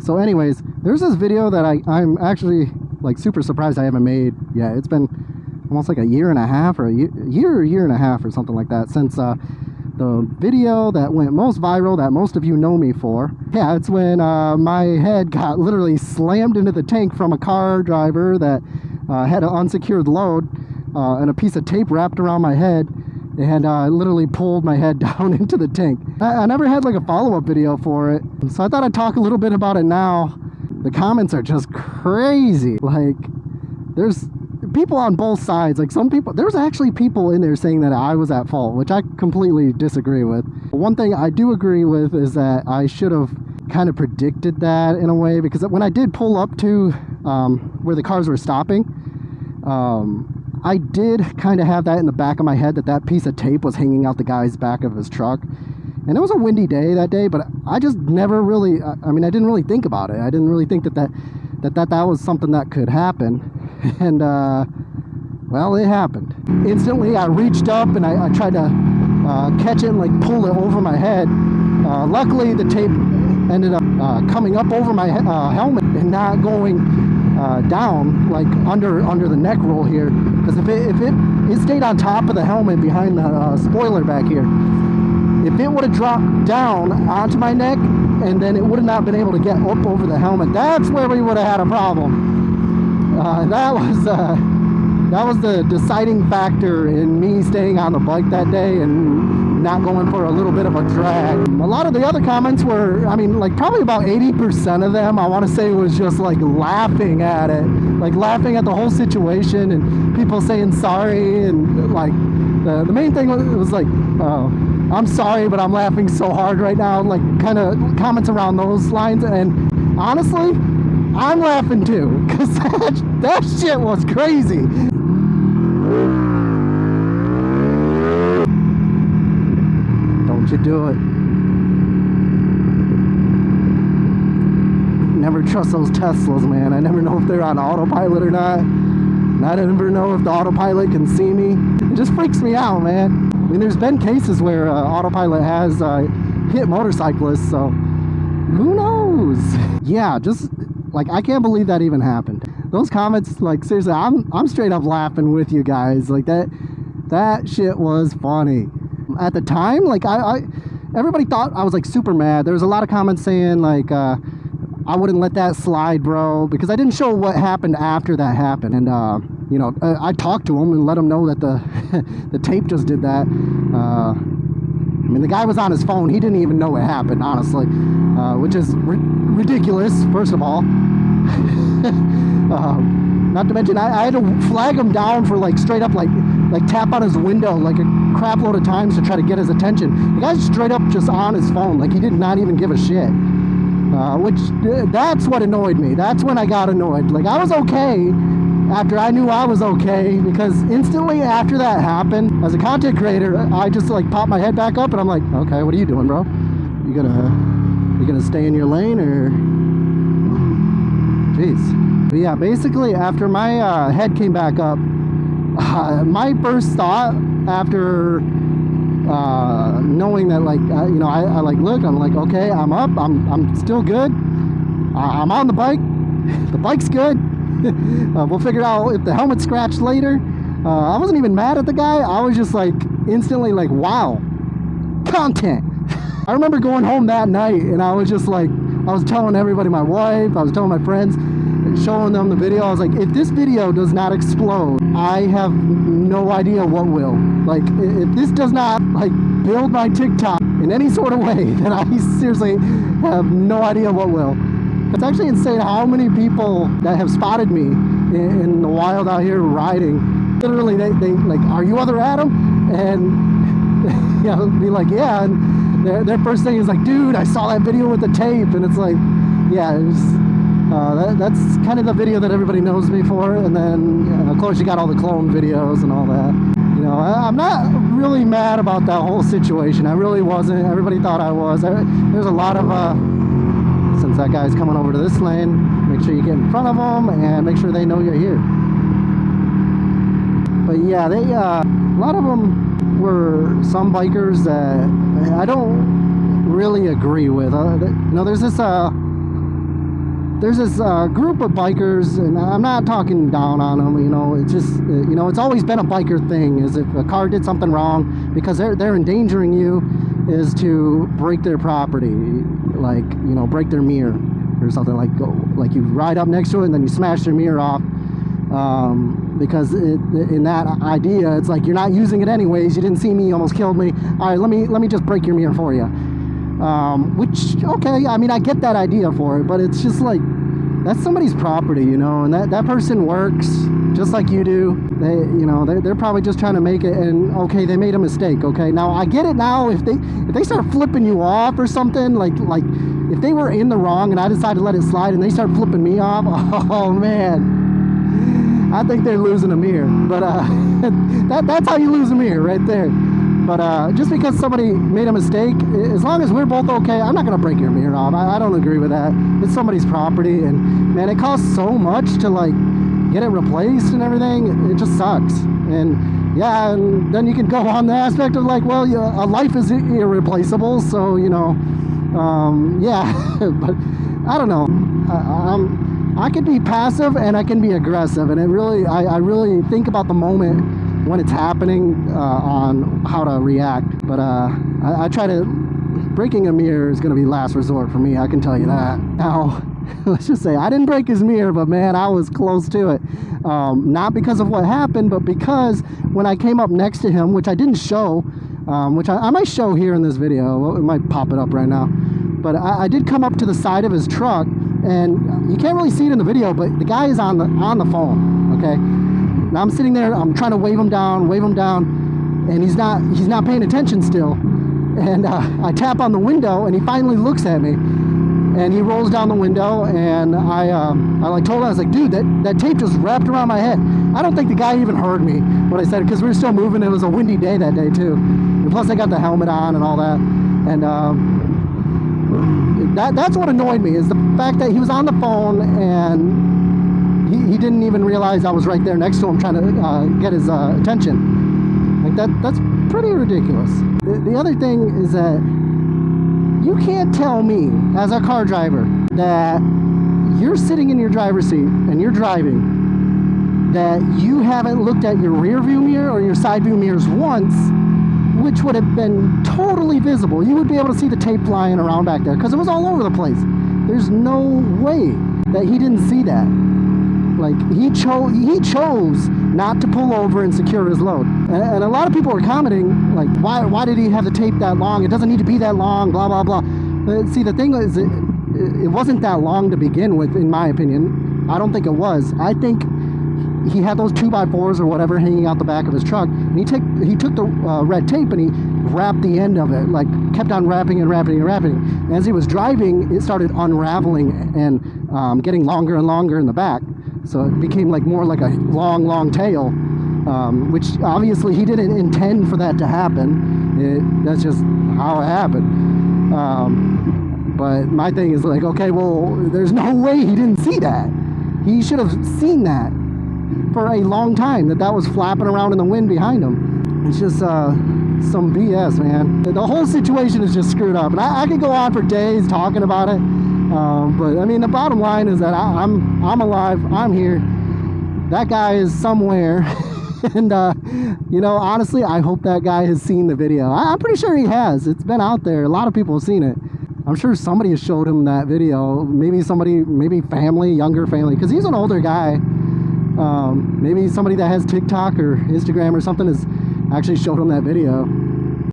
So anyways, there's this video that I'm actually like super surprised I haven't made yet. It's been almost like a year and a half or a year and a half or something like that since the video that went most viral that most of you know me for. Yeah, it's when my head got literally slammed into the tank from a car driver that had an unsecured load and a piece of tape wrapped around my head, and literally pulled my head down into the tank. I never had like a follow-up video for it, so I thought I'd talk a little bit about it now. The comments are just crazy. Like, there's people on both sides. Like, some people, there's actually people in there saying that I was at fault, which I completely disagree with. One thing I do agree with is that I should have kind of predicted that in a way, because when I did pull up to where the cars were stopping, I did kind of have that in the back of my head, that piece of tape was hanging out the guy's back of his truck. And it was a windy day that day, but I just never really, I mean, I didn't really think about it. I didn't really think that was something that could happen. And, well, it happened. Instantly, I reached up and I tried to catch it and like pull it over my head. Luckily, the tape ended up coming up over my helmet and not going down like under the neck roll here, because if it stayed on top of the helmet behind the spoiler back here, if it would have dropped down onto my neck and then it would have not been able to get up over the helmet, that's where we would have had a problem. That was the deciding factor in me staying on the bike that day and not going for a little bit of a drag. A lot of the other comments were, I mean, like probably about 80% of them, I want to say, was just like laughing at it, like laughing at the whole situation and people saying sorry, and like the main thing was like, I'm sorry, but I'm laughing so hard right now, like kind of comments around those lines. And honestly, I'm laughing too, because that shit was crazy. Don't you do it. Never trust those Teslas, man. I never know if they're on autopilot or not. And I never know if the autopilot can see me. It just freaks me out, man. I mean, there's been cases where autopilot has hit motorcyclists, so who knows? Yeah, just like, I can't believe that even happened. Those comments, like, seriously, I'm straight up laughing with you guys. Like, that shit was funny. At the time, like, everybody thought I was like super mad. There was a lot of comments saying like, I wouldn't let that slide, bro, because I didn't show what happened after that happened. And you know, I talked to him and let him know that the tape just did that. I mean, the guy was on his phone. He didn't even know it happened, honestly, which is ridiculous, first of all. Not to mention, I had to flag him down for like straight up like tap on his window like a crap load of times to try to get his attention. The guy's straight up just on his phone, like he did not even give a shit. Which that's what annoyed me. That's when I got annoyed. Like, I was okay after I knew I was okay, because instantly after that happened, as a content creator, I just like popped my head back up and I'm like, okay, what are you doing, bro? You gonna stay in your lane, or jeez. But yeah, basically after my head came back up, my first thought after knowing that, like, you know, I like looked, I'm like, okay, I'm up, I'm still good, I'm on the bike, the bike's good. We'll figure out if the helmet's scratched later. I wasn't even mad at the guy. I was just like instantly like, wow, content. I remember going home that night and I was just like, I was telling everybody, my wife, I was telling my friends, showing them the video. I was like, if this video does not explode, I have no idea what will. Like, if this does not like build my TikTok in any sort of way, then I seriously have no idea what will. It's actually insane how many people that have spotted me in the wild out here riding, literally they like, are you Other Adam? And you know, be like, yeah, and their first thing is like, dude, I saw that video with the tape. And it's like, yeah, that's kind of the video that everybody knows me for. And then of course you got all the clone videos and all that. You know, I'm not really mad about that whole situation. I really wasn't. Everybody thought I was. There's a lot of since that guy's coming over to this lane, make sure you get in front of them and make sure they know you're here. But yeah, they a lot of them were some bikers that I don't really agree with. You know, there's this there's this group of bikers, and I'm not talking down on them, you know, it's just, you know, it's always been a biker thing, is if a car did something wrong, because they're endangering you, is to break their property, like, you know, break their mirror or something, like you ride up next to it and then you smash their mirror off, because in that idea, it's like, you're not using it anyways, you didn't see me, you almost killed me, all right, let me just break your mirror for you. Which, okay, I mean, I get that idea for it, but it's just like, that's somebody's property, you know, and that person works just like you do. They, you know, they're probably just trying to make it, and okay, they made a mistake, okay? Now, I get it now, if they start flipping you off or something, like if they were in the wrong and I decided to let it slide and they start flipping me off, oh man, I think they're losing a mirror. But that's how you lose a mirror right there. But just because somebody made a mistake, as long as we're both okay, I'm not going to break your mirror off. I don't agree with that. It's somebody's property, and man, it costs so much to like get it replaced and everything. It just sucks. And yeah, and then you can go on the aspect of like, well, a life is irreplaceable, so, you know, yeah. But I don't know. I can be passive and I can be aggressive, and it really, I really think about the moment when it's happening, on how to react. But I try to, breaking a mirror is going to be last resort for me, I can tell you that. Now, let's just say I didn't break his mirror, but man, I was close to it. Not because of what happened, but because when I came up next to him, which I didn't show, which I might show here in this video, it might pop it up right now, but I did come up to the side of his truck, and you can't really see it in the video, but the guy is on the phone, okay? Now I'm sitting there, I'm trying to wave him down, and he's not paying attention still. And I tap on the window, and he finally looks at me, and he rolls down the window, and I like told him, I was like, dude, that tape just wrapped around my head. I don't think the guy even heard me when I said it, because we were still moving. It was a windy day that day too, and plus I got the helmet on and all that. And that's what annoyed me, is the fact that he was on the phone and he didn't even realize I was right there next to him trying to get his attention. Like that's pretty ridiculous. The other thing is that you can't tell me as a car driver that you're sitting in your driver's seat and you're driving, that you haven't looked at your rear view mirror or your side view mirrors once, which would have been totally visible. You would be able to see the tape flying around back there because it was all over the place. There's no way that he didn't see that. Like, he chose not to pull over and secure his load. And a lot of people were commenting, like, why did he have the tape that long? It doesn't need to be that long, blah, blah, blah. But see, the thing is, it wasn't that long to begin with, in my opinion. I don't think it was. I think he had those 2x4s or whatever hanging out the back of his truck, and he took the red tape and he wrapped the end of it, like kept on wrapping and wrapping and wrapping. And as he was driving, it started unraveling and getting longer and longer in the back. So it became like more like a long tail, which obviously he didn't intend for that to happen. That's just how it happened. But my thing is like, okay, well, there's no way he didn't see that. He should have seen that for a long time, that was flapping around in the wind behind him. It's just some BS, man. The whole situation is just screwed up, and I could go on for days talking about it. But I mean, the bottom line is that I'm alive, I'm here, that guy is somewhere. And you know, honestly, I hope that guy has seen the video. I'm pretty sure he has. It's been out there, a lot of people have seen it. I'm sure somebody has showed him that video, maybe family, younger family, because he's an older guy. Maybe somebody that has TikTok or Instagram or something has actually showed him that video.